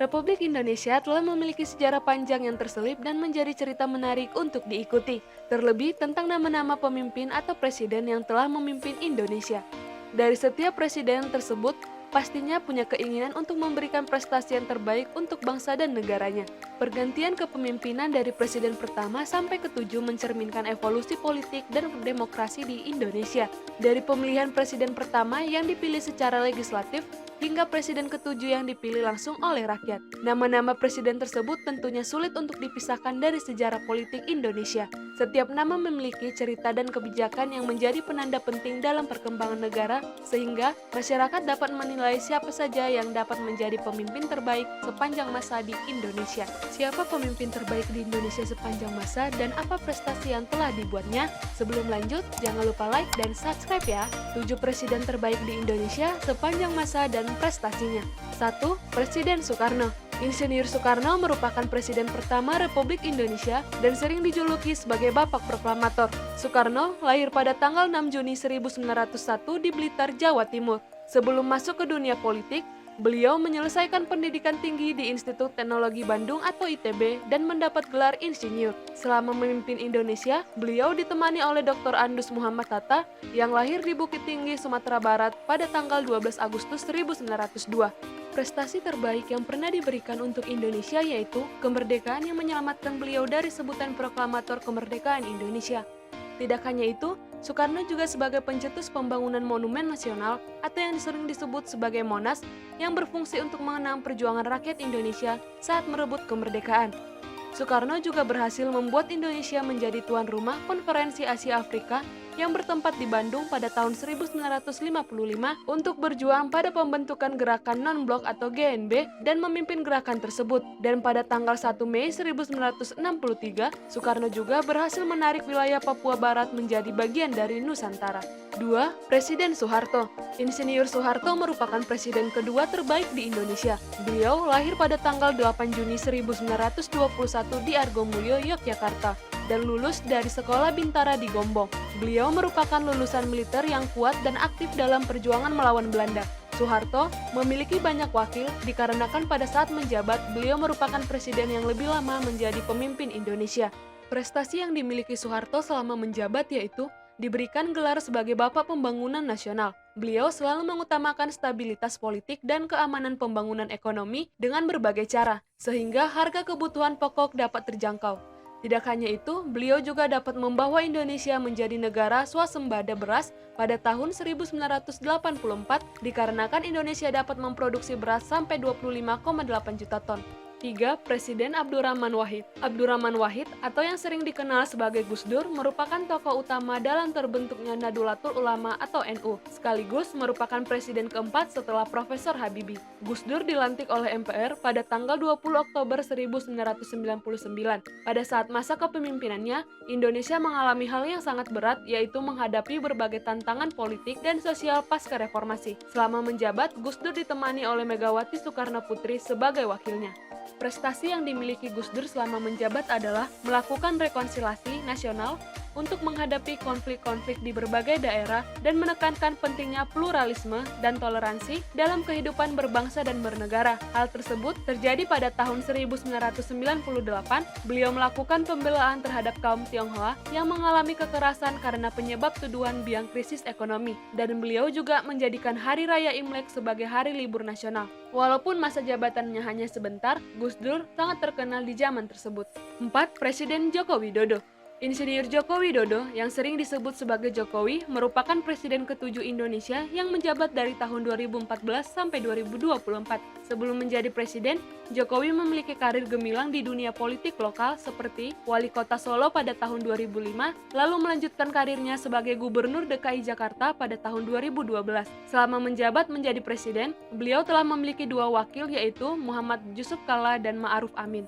Republik Indonesia telah memiliki sejarah panjang yang terselip dan menjadi cerita menarik untuk diikuti, terlebih tentang nama-nama pemimpin atau presiden yang telah memimpin Indonesia. Dari setiap presiden tersebut, pastinya punya keinginan untuk memberikan prestasi yang terbaik untuk bangsa dan negaranya. Pergantian kepemimpinan dari presiden pertama sampai ketujuh mencerminkan evolusi politik dan demokrasi di Indonesia. Dari pemilihan presiden pertama yang dipilih secara legislatif, hingga presiden ketujuh yang dipilih langsung oleh rakyat. Nama-nama presiden tersebut tentunya sulit untuk dipisahkan dari sejarah politik Indonesia. Setiap nama memiliki cerita dan kebijakan yang menjadi penanda penting dalam perkembangan negara, sehingga masyarakat dapat menilai siapa saja yang dapat menjadi pemimpin terbaik sepanjang masa di Indonesia. Siapa pemimpin terbaik di Indonesia sepanjang masa dan apa prestasi yang telah dibuatnya? Sebelum lanjut, jangan lupa like dan subscribe ya. 7 presiden terbaik di Indonesia sepanjang masa dan prestasinya. 1. Presiden Soekarno. Insinyur Soekarno merupakan presiden pertama Republik Indonesia dan sering dijuluki sebagai Bapak Proklamator. Soekarno lahir pada tanggal 6 Juni 1901 di Blitar, Jawa Timur. Sebelum masuk ke dunia politik, beliau menyelesaikan pendidikan tinggi di Institut Teknologi Bandung atau ITB dan mendapat gelar insinyur. Selama memimpin Indonesia, beliau ditemani oleh Dr. Andus Muhammad Hatta yang lahir di Bukit Tinggi, Sumatera Barat pada tanggal 12 Agustus 1902. Prestasi terbaik yang pernah diberikan untuk Indonesia yaitu kemerdekaan yang menyelamatkan beliau dari sebutan proklamator kemerdekaan Indonesia. Tidak hanya itu, Soekarno juga sebagai pencetus pembangunan Monumen Nasional atau yang sering disebut sebagai Monas yang berfungsi untuk mengenang perjuangan rakyat Indonesia saat merebut kemerdekaan. Soekarno juga berhasil membuat Indonesia menjadi tuan rumah Konferensi Asia Afrika yang bertempat di Bandung pada tahun 1955 untuk berjuang pada pembentukan gerakan non-blok atau GNB dan memimpin gerakan tersebut. Dan pada tanggal 1 Mei 1963, Soekarno juga berhasil menarik wilayah Papua Barat menjadi bagian dari Nusantara. 2. Presiden Soeharto. Insinyur Soeharto merupakan presiden kedua terbaik di Indonesia. Beliau lahir pada tanggal 8 Juni 1921 di Argomulyo, Yogyakarta, dan lulus dari Sekolah Bintara di Gombong. Beliau merupakan lulusan militer yang kuat dan aktif dalam perjuangan melawan Belanda. Soeharto memiliki banyak wakil dikarenakan pada saat menjabat beliau merupakan presiden yang lebih lama menjadi pemimpin Indonesia. Prestasi yang dimiliki Soeharto selama menjabat yaitu diberikan gelar sebagai Bapak Pembangunan Nasional. Beliau selalu mengutamakan stabilitas politik dan keamanan pembangunan ekonomi dengan berbagai cara, sehingga harga kebutuhan pokok dapat terjangkau. Tidak hanya itu, beliau juga dapat membawa Indonesia menjadi negara swasembada beras pada tahun 1984 dikarenakan Indonesia dapat memproduksi beras sampai 25,8 juta ton. 3. Presiden Abdurrahman Wahid. Abdurrahman Wahid atau yang sering dikenal sebagai Gus Dur merupakan tokoh utama dalam terbentuknya Nahdlatul Ulama atau NU, sekaligus merupakan presiden keempat setelah Profesor Habibie. Gus Dur dilantik oleh MPR pada tanggal 20 Oktober 1999. Pada saat masa kepemimpinannya, Indonesia mengalami hal yang sangat berat yaitu menghadapi berbagai tantangan politik dan sosial pasca reformasi. Selama menjabat, Gus Dur ditemani oleh Megawati Soekarno Putri sebagai wakilnya. Prestasi yang dimiliki Gus Dur selama menjabat adalah melakukan rekonsiliasi nasional untuk menghadapi konflik-konflik di berbagai daerah dan menekankan pentingnya pluralisme dan toleransi dalam kehidupan berbangsa dan bernegara. Hal tersebut terjadi pada tahun 1998, beliau melakukan pembelaan terhadap kaum Tionghoa yang mengalami kekerasan karena penyebab tuduhan biang krisis ekonomi, dan beliau juga menjadikan Hari Raya Imlek sebagai hari libur nasional. Walaupun masa jabatannya hanya sebentar, Gus Dur sangat terkenal di zaman tersebut. 4. Presiden Joko Widodo. Insinyur Joko Widodo yang sering disebut sebagai Jokowi merupakan presiden ketujuh Indonesia yang menjabat dari tahun 2014 sampai 2024. Sebelum menjadi presiden, Jokowi memiliki karir gemilang di dunia politik lokal seperti wali kota Solo pada tahun 2005, lalu melanjutkan karirnya sebagai gubernur DKI Jakarta pada tahun 2012. Selama menjabat menjadi presiden, beliau telah memiliki dua wakil yaitu Muhammad Yusuf Kalla dan Ma'ruf Amin.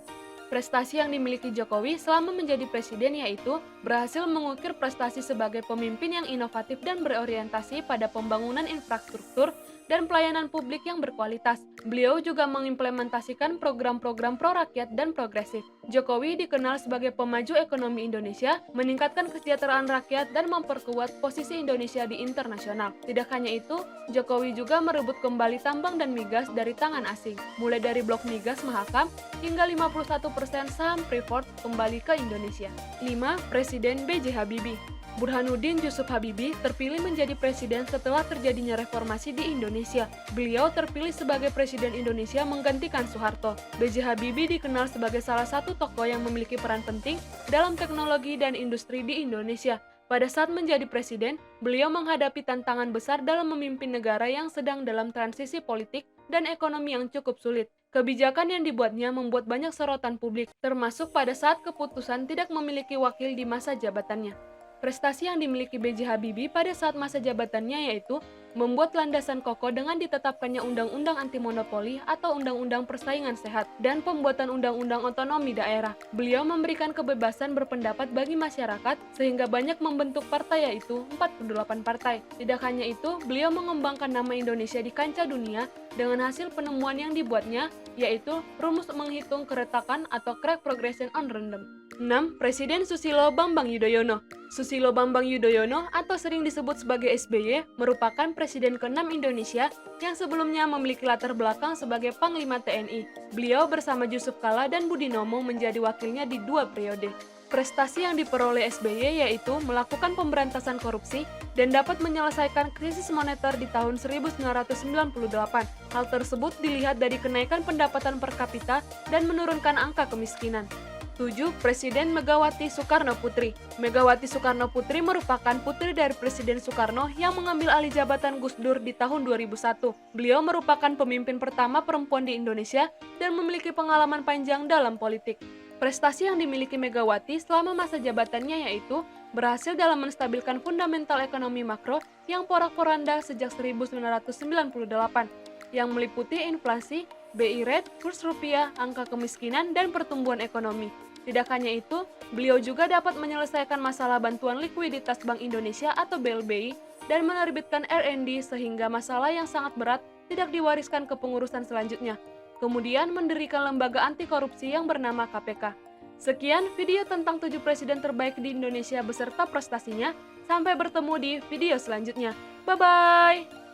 Prestasi yang dimiliki Jokowi selama menjadi presiden yaitu berhasil mengukir prestasi sebagai pemimpin yang inovatif dan berorientasi pada pembangunan infrastruktur, dan pelayanan publik yang berkualitas. Beliau juga mengimplementasikan program-program pro-rakyat dan progresif. Jokowi dikenal sebagai pemaju ekonomi Indonesia, meningkatkan kesejahteraan rakyat, dan memperkuat posisi Indonesia di internasional. Tidak hanya itu, Jokowi juga merebut kembali tambang dan migas dari tangan asing, mulai dari blok migas Mahakam hingga 51% saham Freeport kembali ke Indonesia. 5. Presiden B.J. Habibie. Burhanuddin Yusuf Habibie terpilih menjadi presiden setelah terjadinya reformasi di Indonesia. Beliau terpilih sebagai presiden Indonesia menggantikan Soeharto. B.J. Habibie dikenal sebagai salah satu tokoh yang memiliki peran penting dalam teknologi dan industri di Indonesia. Pada saat menjadi presiden, beliau menghadapi tantangan besar dalam memimpin negara yang sedang dalam transisi politik dan ekonomi yang cukup sulit. Kebijakan yang dibuatnya membuat banyak sorotan publik, termasuk pada saat keputusan tidak memiliki wakil di masa jabatannya. Prestasi yang dimiliki B.J. Habibie pada saat masa jabatannya yaitu membuat landasan kokoh dengan ditetapkannya Undang-Undang Anti Monopoli atau Undang-Undang Persaingan Sehat dan pembuatan Undang-Undang Otonomi Daerah. Beliau memberikan kebebasan berpendapat bagi masyarakat sehingga banyak membentuk partai yaitu 48 partai. Tidak hanya itu, beliau mengembangkan nama Indonesia di kancah dunia dengan hasil penemuan yang dibuatnya yaitu rumus menghitung keretakan atau crack progression on random. 6. Presiden Susilo Bambang Yudhoyono. Susilo Bambang Yudhoyono atau sering disebut sebagai SBY merupakan presiden ke-6 Indonesia yang sebelumnya memiliki latar belakang sebagai Panglima TNI. Beliau bersama Yusuf Kala dan Budi Nomo menjadi wakilnya di 2 periode. Prestasi yang diperoleh SBY yaitu melakukan pemberantasan korupsi dan dapat menyelesaikan krisis moneter di tahun 1998. Hal tersebut dilihat dari kenaikan pendapatan per kapita dan menurunkan angka kemiskinan. 7. Presiden Megawati Soekarno Putri. Megawati Soekarno Putri merupakan putri dari Presiden Soekarno yang mengambil alih jabatan Gus Dur di tahun 2001. Beliau merupakan pemimpin pertama perempuan di Indonesia dan memiliki pengalaman panjang dalam politik. Prestasi yang dimiliki Megawati selama masa jabatannya yaitu berhasil dalam menstabilkan fundamental ekonomi makro yang porak-poranda sejak 1998, yang meliputi inflasi, BI rate, kurs rupiah, angka kemiskinan, dan pertumbuhan ekonomi. Tidak hanya itu, beliau juga dapat menyelesaikan masalah bantuan likuiditas Bank Indonesia atau BLBI dan menerbitkan R&D sehingga masalah yang sangat berat tidak diwariskan ke pengurusan selanjutnya. Kemudian mendirikan lembaga anti korupsi yang bernama KPK. Sekian video tentang 7 presiden terbaik di Indonesia beserta prestasinya. Sampai bertemu di video selanjutnya. Bye-bye!